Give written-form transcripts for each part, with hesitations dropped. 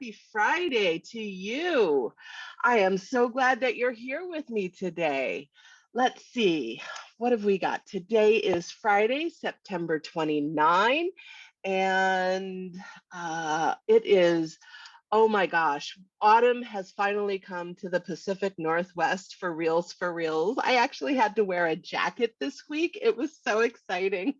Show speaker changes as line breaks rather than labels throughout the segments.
happy Friday to you. I am so glad that you're here with me today. Let's see, what have we got? Today is Friday, September 29, and it is, oh my gosh, autumn has finally come to the Pacific Northwest for reals, for reals. I actually had to wear a jacket this week. It was so exciting.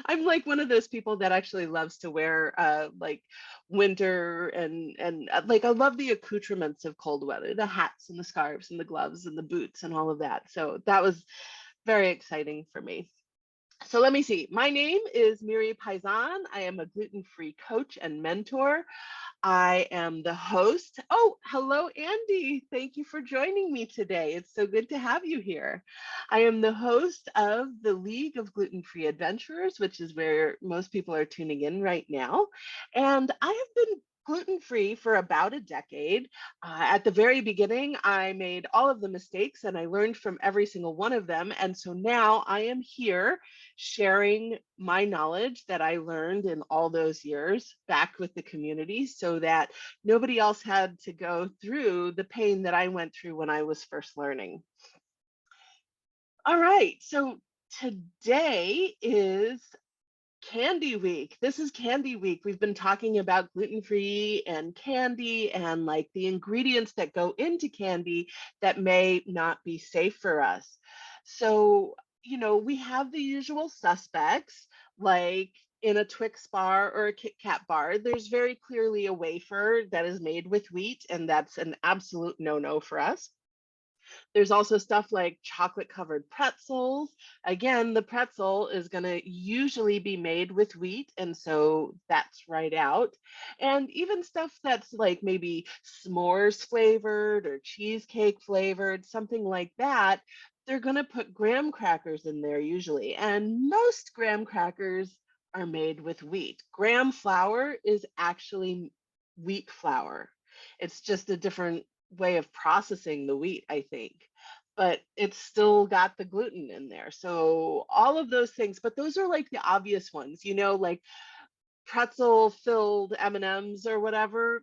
I'm like one of those people that actually loves to wear like winter and like I love the accoutrements of cold weather, the hats and the scarves and the gloves and the boots and all of that. So that was very exciting for me. So let me see. My name is Miri Pizann. I am a gluten-free coach and mentor. I am the host. Oh, hello, Andy. Thank you for joining me today. It's so good to have you here. I am the host of the League of Gluten-Free Adventurers, which is where most people are tuning in right now. And I have been gluten-free for about a decade. At the very beginning, I made all of the mistakes and I learned from every single one of them. And so now I am here sharing my knowledge that I learned in all those years back with the community so that nobody else had to go through the pain that I went through when I was first learning. All right, so today is Candy Week. This is Candy Week. We've been talking about gluten-free and candy and like the ingredients that go into candy that may not be safe for us. So, we have the usual suspects, like in a Twix bar or a Kit Kat bar, there's very clearly a wafer that is made with wheat, and that's an absolute no-no for us. There's also stuff like chocolate covered pretzels. Again, the pretzel is going to usually be made with wheat, and so that's right out. And even stuff that's like maybe s'mores flavored or cheesecake flavored, something like that, they're going to put graham crackers in there usually. And most graham crackers are made with wheat. Graham flour is actually wheat flour. It's just a different way of processing the wheat, I think. But it's still got the gluten in there. So all of those things, but those are like the obvious ones, like pretzel filled M&Ms or whatever.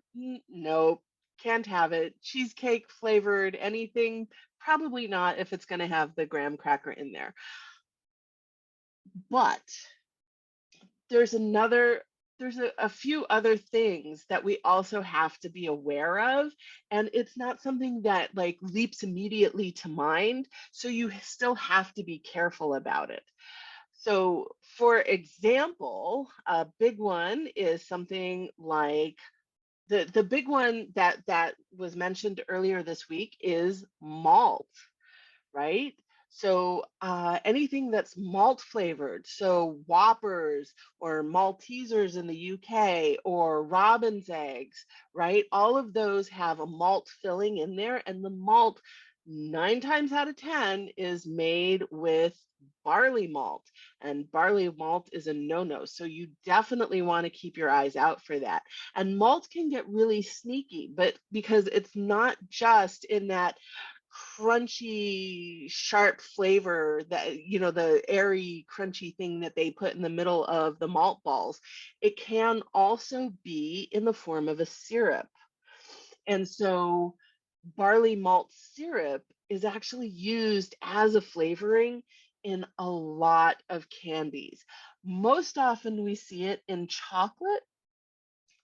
Nope, can't have it. Cheesecake flavored anything, probably not if it's going to have the graham cracker in there. But there's a few other things that we also have to be aware of, and it's not something that like leaps immediately to mind, so you still have to be careful about it. So for example, a big one is something like the big one that was mentioned earlier this week is malt, right? So anything that's malt flavored, so Whoppers or Maltesers in the UK or Robin's eggs, right? All of those have a malt filling in there, and the malt 9 times out of 10 is made with barley malt, and barley malt is a no-no. So you definitely want to keep your eyes out for that. And malt can get really sneaky, but because it's not just in that crunchy, sharp flavor that, the airy, crunchy thing that they put in the middle of the malt balls, it can also be in the form of a syrup. And so barley malt syrup is actually used as a flavoring in a lot of candies. Most often we see it in chocolate.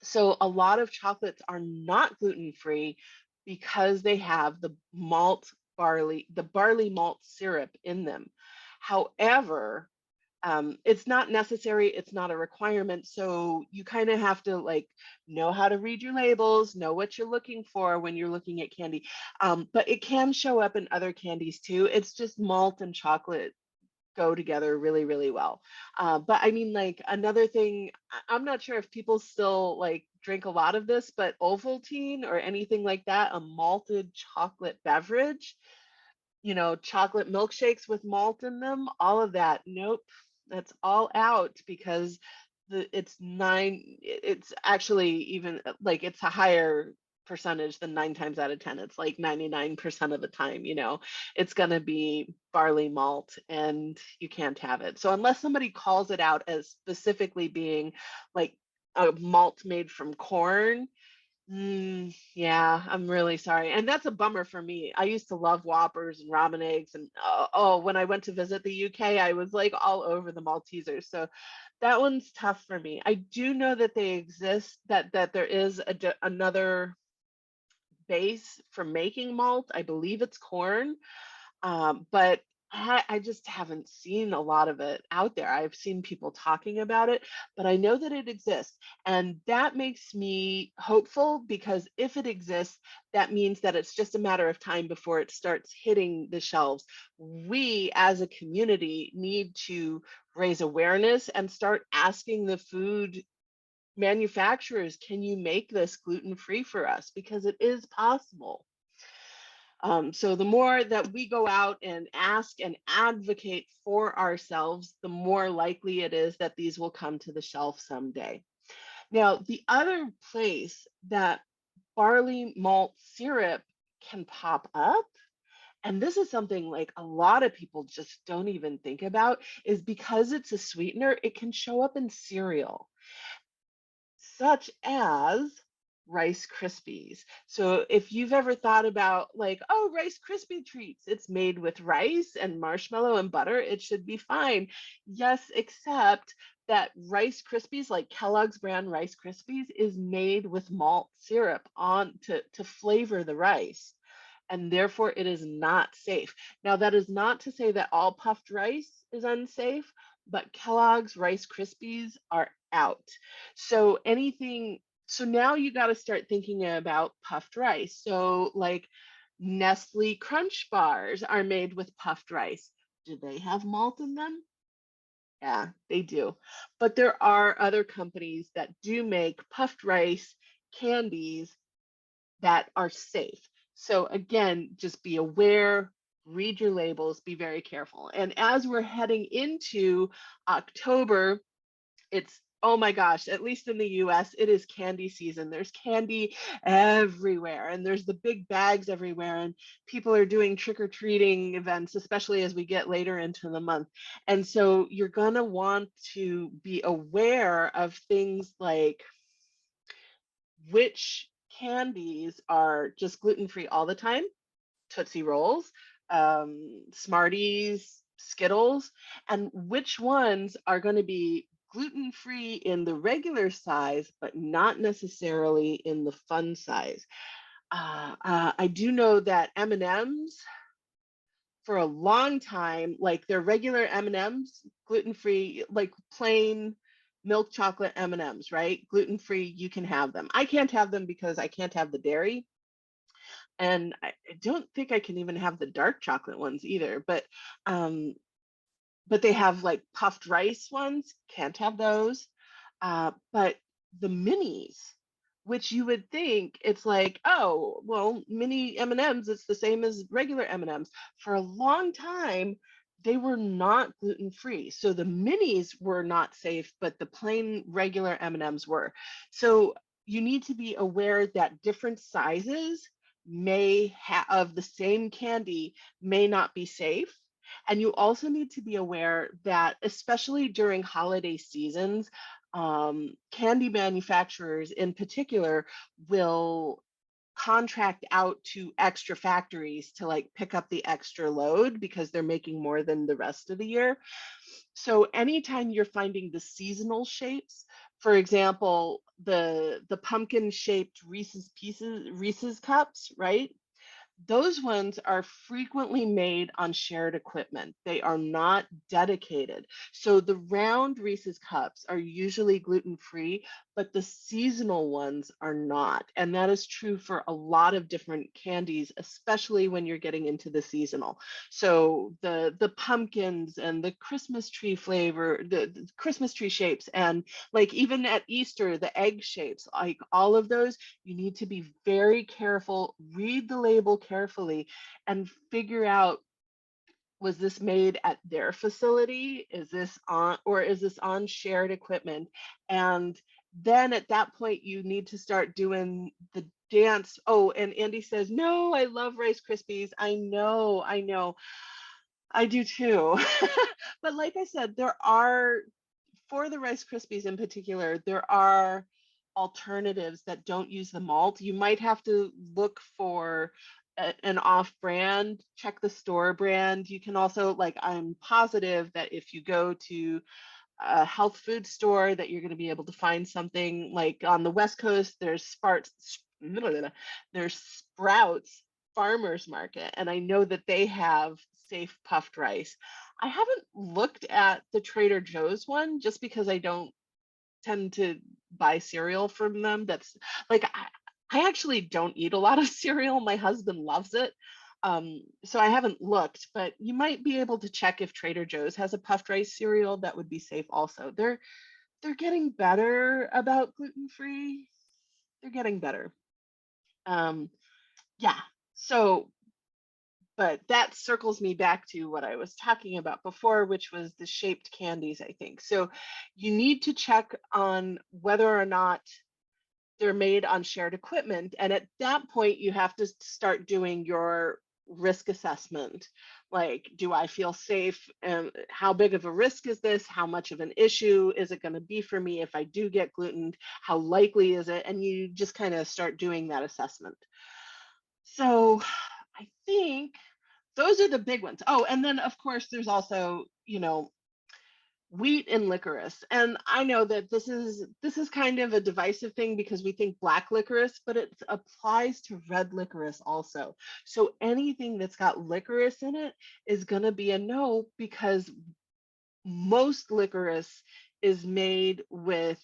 So a lot of chocolates are not gluten-free because they have the barley malt syrup in them. However, it's not necessary, it's not a requirement. So you kind of have to like know how to read your labels, know what you're looking for when you're looking at candy. But it can show up in other candies too. It's just malt and chocolate go together really, really well. But I mean, like another thing, I'm not sure if people still like drink a lot of this, but Ovaltine or anything like that, a malted chocolate beverage, chocolate milkshakes with malt in them, all of that, nope, that's all out because it's actually even like it's a higher percentage than 9 times out of 10. It's like 99% of the time, it's going to be barley malt and you can't have it. So unless somebody calls it out as specifically being like a malt made from corn, Yeah, I'm really sorry. And that's a bummer for me. I used to love Whoppers and ramen eggs. And when I went to visit the UK, I was like all over the Maltesers. So that one's tough for me. I do know that they exist, that there is another base for making malt. I believe it's corn. But I just haven't seen a lot of it out there. I've seen people talking about it, but I know that it exists. And that makes me hopeful because if it exists, that means that it's just a matter of time before it starts hitting the shelves. We as a community need to raise awareness and start asking the food manufacturers, can you make this gluten free for us? Because it is possible. So the more that we go out and ask and advocate for ourselves, the more likely it is that these will come to the shelf someday. Now, the other place that barley malt syrup can pop up, and this is something like a lot of people just don't even think about, is because it's a sweetener, it can show up in cereal such as Rice Krispies. So if you've ever thought about like, oh, Rice Krispie treats, it's made with rice and marshmallow and butter, it should be fine. Yes, except that Rice Krispies, like Kellogg's brand Rice Krispies, is made with malt syrup on to flavor the rice, and therefore it is not safe. Now, that is not to say that all puffed rice is unsafe, but Kellogg's Rice Krispies are out. So anything, so now you got to start thinking about puffed rice. So, like Nestle Crunch bars are made with puffed rice. Do they have malt in them? Yeah, they do. But there are other companies that do make puffed rice candies that are safe. So again, just be aware, read your labels, be very careful. And as we're heading into October, it's oh my gosh, at least in the US, it is candy season. There's candy everywhere, and there's the big bags everywhere, and people are doing trick or treating events, especially as we get later into the month. And so you're going to want to be aware of things like which candies are just gluten free all the time, Tootsie Rolls, Smarties, Skittles, and which ones are going to be gluten free in the regular size, but not necessarily in the fun size. I do know that M&Ms for a long time, like their regular M&Ms, gluten free, like plain milk chocolate M&Ms, right? Gluten free, you can have them. I can't have them because I can't have the dairy, and I don't think I can even have the dark chocolate ones either. Um, but they have like puffed rice ones, can't have those. But the minis, which you would think it's like, oh, well, mini M&Ms, it's the same as regular M&Ms. For a long time, they were not gluten free. So the minis were not safe, but the plain regular M&Ms were. So you need to be aware that different sizes may have of the same candy may not be safe. And you also need to be aware that, especially during holiday seasons, candy manufacturers in particular will contract out to extra factories to like pick up the extra load because they're making more than the rest of the year. So anytime you're finding the seasonal shapes, for example, the pumpkin shaped Reese's cups, right? Those ones are frequently made on shared equipment. They are not dedicated. So the round Reese's cups are usually gluten free, but the seasonal ones are not. And that is true for a lot of different candies, especially when you're getting into the seasonal. So the pumpkins and the Christmas tree flavor, the Christmas tree shapes, and like even at Easter, the egg shapes, like all of those, you need to be very careful, read the label carefully, and figure out, was this made at their facility? Is this on, or is this on shared equipment? And then at that point, you need to start doing the dance. Oh, and Andy says, no, I love Rice Krispies. I know, I do too. But like I said, there are, for the Rice Krispies in particular, there are alternatives that don't use the malt. You might have to look for an off brand, check the store brand. You can also, like, I'm positive that if you go to a health food store that you're going to be able to find something. Like on the West Coast, there's Sprouts Farmers Market, and I know that they have safe puffed rice. I haven't looked at the Trader Joe's one just because I don't tend to buy cereal from them. That's like I actually don't eat a lot of cereal. My husband loves it. So I haven't looked, but you might be able to check if Trader Joe's has a puffed rice cereal that would be safe also. They're getting better about gluten free. They're getting better. Um, yeah. So, but that circles me back to what I was talking about before, which was the shaped candies, I think. So you need to check on whether or not they're made on shared equipment. And at that point, you have to start doing your risk assessment. Like, do I feel safe? And how big of a risk is this? How much of an issue is it going to be for me if I do get gluten? How likely is it? And you just kind of start doing that assessment. So I think those are the big ones. Oh, and then of course, there's also, wheat and licorice. And I know that this is kind of a divisive thing because we think black licorice, but it applies to red licorice also. So anything that's got licorice in it is going to be a no, because most licorice is made with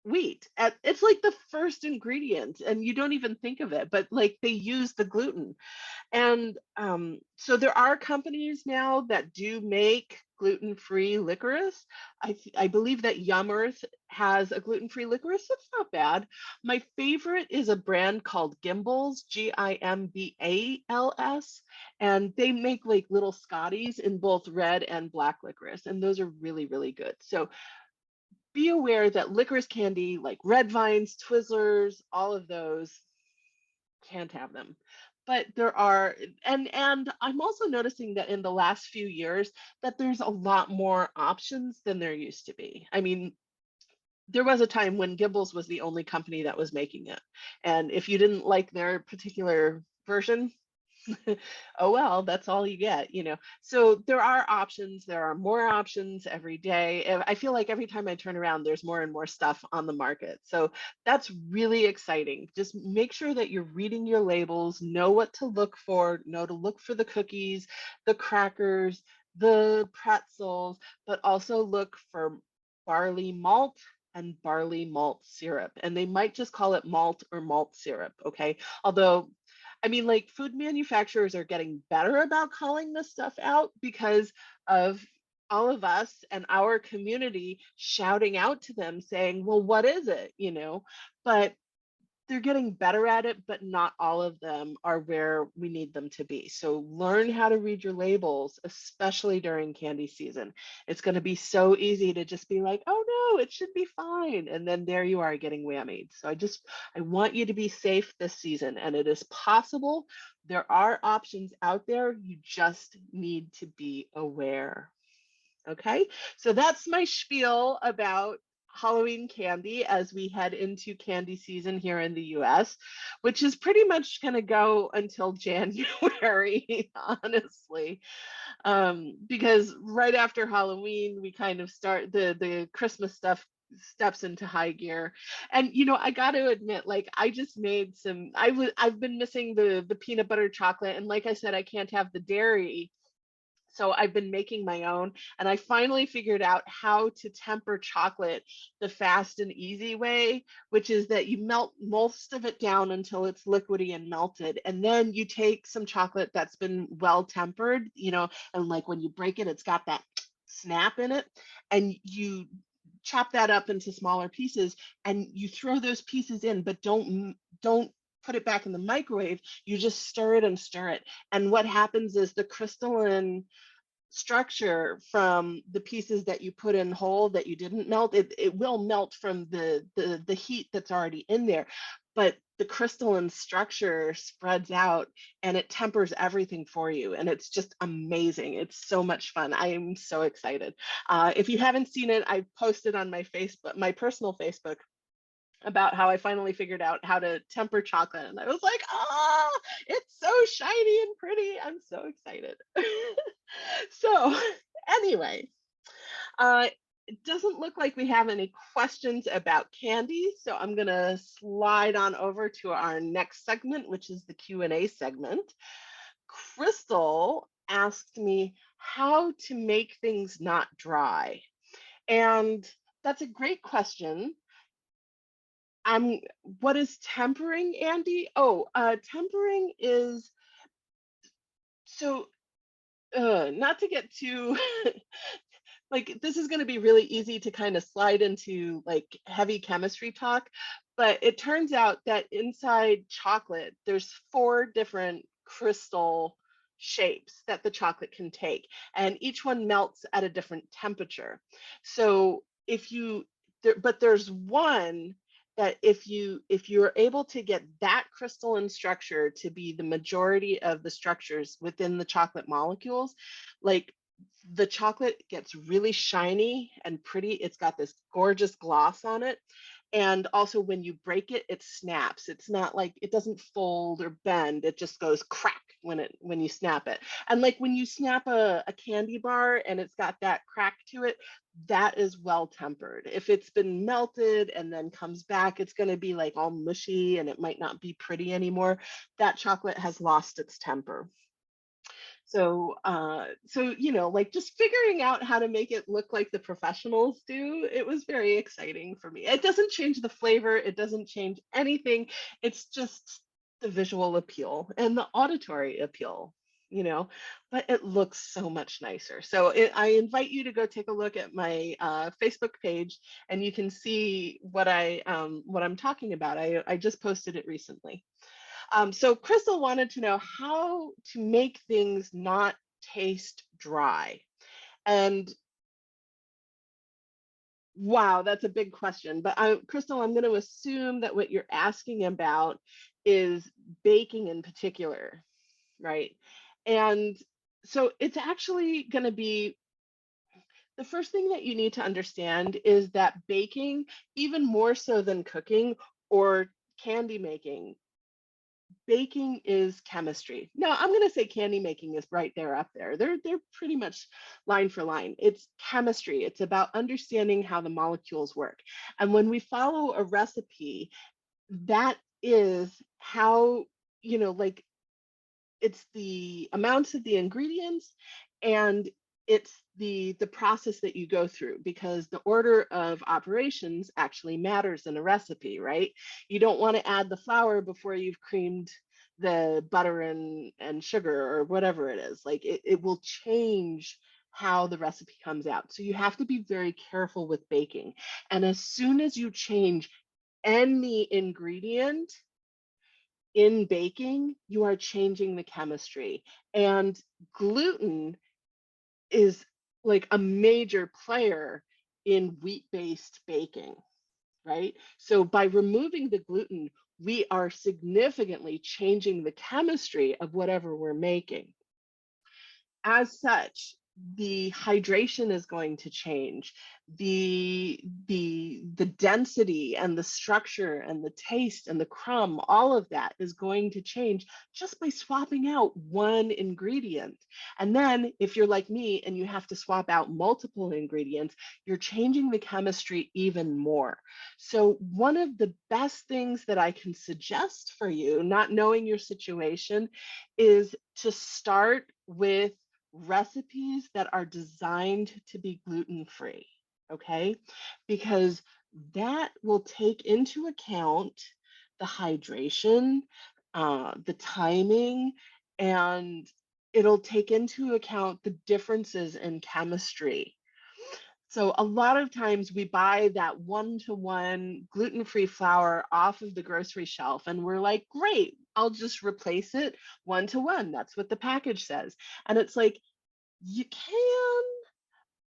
wheat. It's like the first ingredient, and you don't even think of it, but like they use the gluten. And so there are companies now that do make gluten-free licorice. I believe that Yum Earth has a gluten-free licorice. It's not bad. My favorite is a brand called Gimbals, Gimbals, and they make like little Scotties in both red and black licorice, and those are really, really good. So be aware that licorice candy, like red vines, Twizzlers, all of those, can't have them. But there are, and I'm also noticing that in the last few years that there's a lot more options than there used to be. I mean, there was a time when Gimbals was the only company that was making it. And if you didn't like their particular version, oh well, that's all you get. So there are options, there are more options every day. And I feel like every time I turn around, there's more and more stuff on the market. So that's really exciting. Just make sure that you're reading your labels, know what to look for, know to look for the cookies, the crackers, the pretzels, but also look for barley malt and barley malt syrup. And they might just call it malt or malt syrup, okay? Although, I mean, like, food manufacturers are getting better about calling this stuff out because of all of us and our community shouting out to them saying, well, what is it? But they're getting better at it, but not all of them are where we need them to be. So learn how to read your labels, especially during candy season. It's going to be so easy to just be like, oh no, it should be fine. And then there you are getting whammied. So I want you to be safe this season, and it is possible. There are options out there. You just need to be aware. Okay, so that's my spiel about Halloween candy as we head into candy season here in the US, which is pretty much going to go until January, honestly. Because right after Halloween, we kind of start the Christmas stuff steps into high gear. And I got to admit, like, I just made I've been missing the peanut butter chocolate, and like I said, I can't have the dairy, so I've been making my own, and I finally figured out how to temper chocolate the fast and easy way, which is that you melt most of it down until it's liquidy and melted. And then you take some chocolate that's been well tempered, and like when you break it, it's got that snap in it, and you chop that up into smaller pieces, and you throw those pieces in, but don't put it back in the microwave. You just stir it and stir it. And what happens is the crystalline structure from the pieces that you put in whole that you didn't melt, it will melt from the heat that's already in there, but the crystalline structure spreads out and it tempers everything for you, and it's just amazing. It's so much fun. I am so excited. If you haven't seen it, I've posted on my personal Facebook, about how I finally figured out how to temper chocolate. And I was like, oh, it's so shiny and pretty. I'm so excited. So, anyway, it doesn't look like we have any questions about candy, so I'm going to slide on over to our next segment, which is the Q&A segment. Crystal asked me how to make things not dry. And that's a great question. What is tempering, Andy? Oh, tempering is so not to get too like this is going to be really easy to kind of slide into like heavy chemistry talk, but it turns out that inside chocolate there's 4 different crystal shapes that the chocolate can take, and each one melts at a different temperature. So if you but there's one that if you're able to get that crystalline structure to be the majority of the structures within the chocolate molecules, like the chocolate gets really shiny and pretty. It's got this gorgeous gloss on it. And also when you break it, it snaps. It's not like it doesn't fold or bend. It just goes crack when you snap it. And like when you snap a candy bar and it's got that crack to it, that is well tempered. If it's been melted and then comes back, it's going to be like all mushy and it might not be pretty anymore. That chocolate has lost its temper. So, like just figuring out how to make it look like the professionals do, it was very exciting for me. It doesn't change the flavor, it doesn't change anything. It's just the visual appeal and the auditory appeal, but it looks so much nicer. So I invite you to go take a look at my Facebook page, and you can see what I'm talking about. I just posted it recently. So Crystal wanted to know how to make things not taste dry. And wow, that's a big question. But Crystal, I'm going to assume that what you're asking about is baking in particular, right? And so it's actually going to be the first thing that you need to understand is that baking, even more so than cooking or candy making, baking is chemistry. No, I'm going to say candy making is right there up there. They're pretty much line for line. It's chemistry. It's about understanding how the molecules work. And when we follow a recipe, that is how, like it's the amounts of the ingredients, and it's the process that you go through, because the order of operations actually matters in a recipe, right? You don't want to add the flour before you've creamed the butter and sugar or whatever it is. Like it will change how the recipe comes out. So you have to be very careful with baking. And as soon as you change any ingredient in baking, you are changing the chemistry. And gluten is like a major player in wheat-based baking, right? So by removing the gluten, we are significantly changing the chemistry of whatever we're making. As such, the hydration is going to change, the density and the structure and the taste and the crumb, all of that is going to change just by swapping out one ingredient. And then if you're like me and you have to swap out multiple ingredients, you're changing the chemistry even more. So one of the best things that I can suggest for you, not knowing your situation, is to start with recipes that are designed to be gluten-free, okay? Because that will take into account the hydration, the timing, and it'll take into account the differences in chemistry. So a lot of times we buy that one-to-one gluten-free flour off of the grocery shelf and we're like, great, I'll just replace it 1-to-1. That's what the package says. And it's like, you can,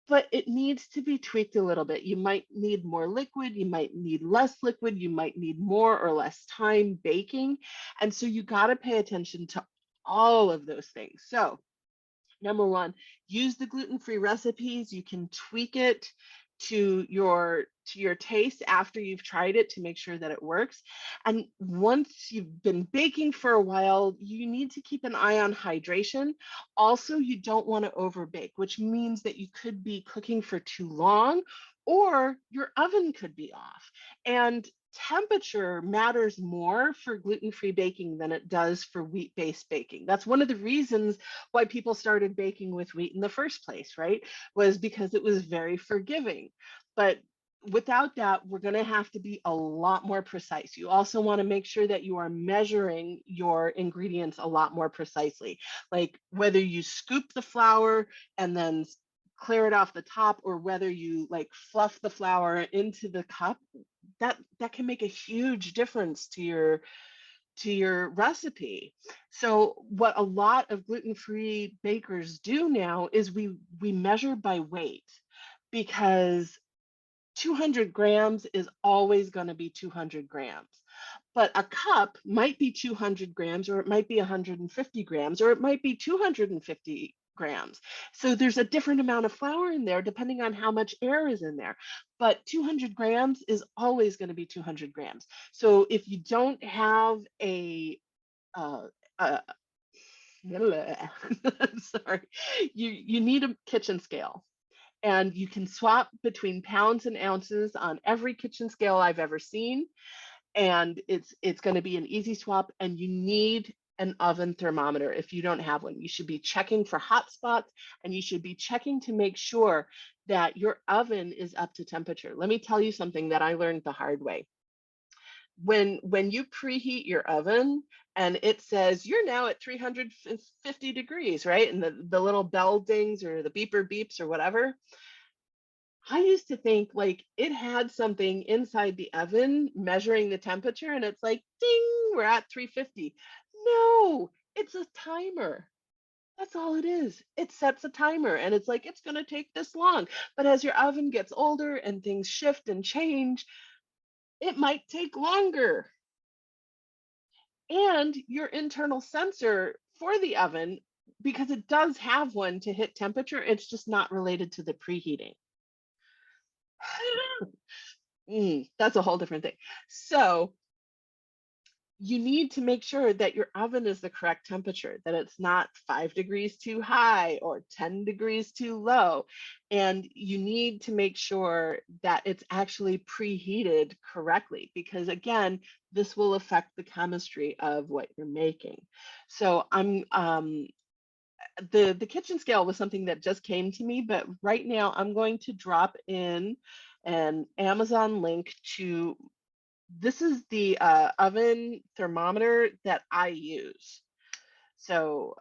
but it needs to be tweaked a little bit. You might need more liquid, you might need less liquid, you might need more or less time baking. And so you got to pay attention to all of those things. So number one, use the gluten-free recipes. You can tweak it to your taste after you've tried it to make sure that it works. And once you've been baking for a while, you need to keep an eye on hydration. Also, you don't want to overbake, which means that you could be cooking for too long or your oven could be off. And temperature matters more for gluten-free baking than it does for wheat-based baking. That's one of the reasons why people started baking with wheat in the first place, right? Was because it was very forgiving. But without that, we're going to have to be a lot more precise. You also want to make sure that you are measuring your ingredients a lot more precisely, like whether you scoop the flour and then clear it off the top, or whether you like fluff the flour into the cup. That can make a huge difference to your recipe. So what a lot of gluten-free bakers do now is we measure by weight, because 200 grams is always going to be 200 grams. But a cup might be 200 grams, or it might be 150 grams, or it might be 250 grams. So there's a different amount of flour in there depending on how much air is in there. But 200 grams is always going to be 200 grams. So if you don't have uh, uh, sorry, you need a kitchen scale, and you can swap between pounds and ounces on every kitchen scale I've ever seen, and it's going to be an easy swap. And you need an oven thermometer. If you don't have one, you should be checking for hot spots, and you should be checking to make sure that your oven is up to temperature. Let me tell you something that I learned the hard way. When you preheat your oven and it says you're now at 350 degrees, right? And the little bell dings or the beeper beeps or whatever, I used to think like it had something inside the oven measuring the temperature, and it's like, ding, we're at 350. No, it's a timer. That's all it is. It sets a timer and it's like, it's going to take this long. But as your oven gets older and things shift and change, it might take longer. And your internal sensor for the oven, because it does have one to hit temperature, it's just not related to the preheating. That's a whole different thing. So you need to make sure that your oven is the correct temperature, that it's not 5 degrees too high or 10 degrees too low. And you need to make sure that it's actually preheated correctly, because again, this will affect the chemistry of what you're making. So the kitchen scale was something that just came to me, but right now I'm going to drop in an Amazon link to, this is the oven thermometer that I use. So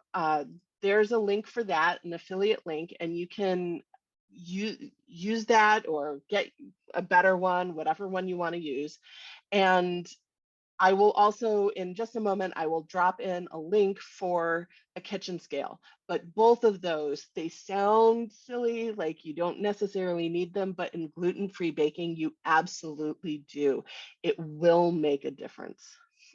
there's a link for that, an affiliate link, and you can use that or get a better one, whatever one you want to use. And I will also, in just a moment, I will drop in a link for a kitchen scale. But both of those, they sound silly, like you don't necessarily need them, but in gluten-free baking, you absolutely do. It will make a difference.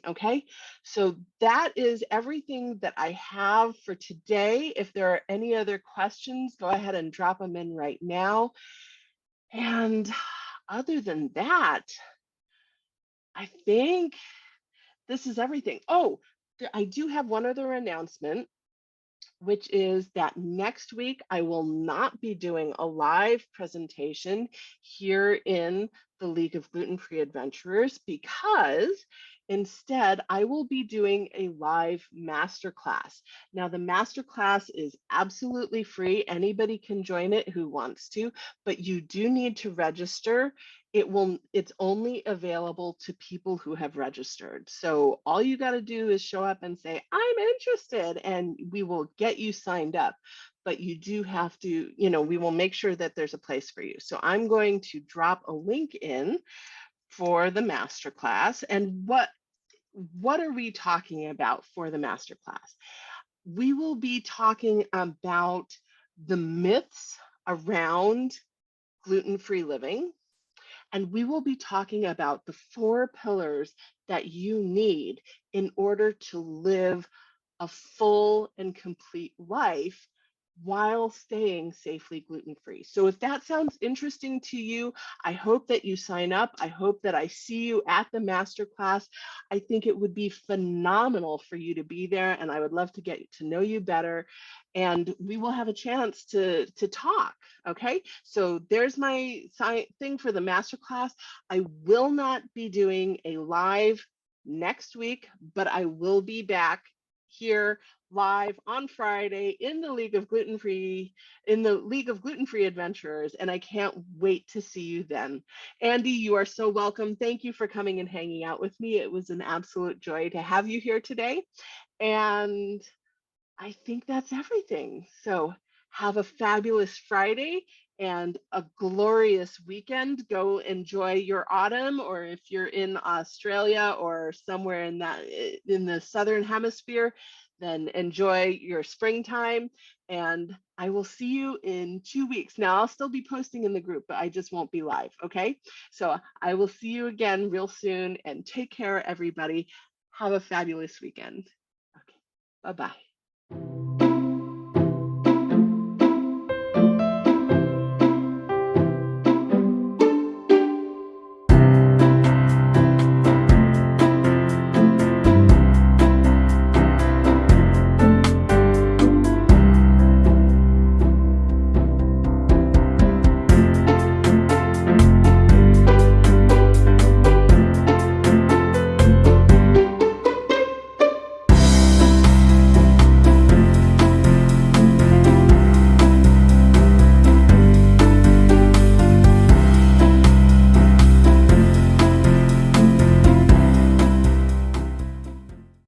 Okay, so that is everything that I have for today. If there are any other questions, go ahead and drop them in right now. And other than that, I think this is everything. Oh, I do have one other announcement, which is that next week I will not be doing a live presentation here in the League of Gluten-Free Adventurers, because instead I will be doing a live masterclass. Now, the masterclass is absolutely free. Anybody can join it who wants to, but you do need to register. It's only available to people who have registered. So all you got to do is show up and say, I'm interested, and we will get you signed up. But you do have to, we will make sure that there's a place for you. So I'm going to drop a link in for the masterclass. And what are we talking about for the masterclass? We will be talking about the myths around gluten-free living. And we will be talking about the 4 pillars that you need in order to live a full and complete life while staying safely gluten-free. So if that sounds interesting to you, I hope that you sign up. I hope that I see you at the masterclass. I think it would be phenomenal for you to be there, and I would love to get to know you better. And we will have a chance to talk. Okay. So there's my thing for the masterclass. I will not be doing a live next week, but I will be back here live on Friday in the League of Gluten-Free Adventurers, and I can't wait to see you then. Andy, you are so welcome. Thank you for coming and hanging out with me. It was an absolute joy to have you here today. And I think that's everything. So have a fabulous Friday and a glorious weekend. Go enjoy your autumn, or if you're in Australia or somewhere in the southern hemisphere, then enjoy your springtime. And I will see you in 2 weeks. Now I'll still be posting in the group, but I just won't be live. Okay. So I will see you again real soon, and take care, everybody. Have a fabulous weekend. Okay. Bye-bye.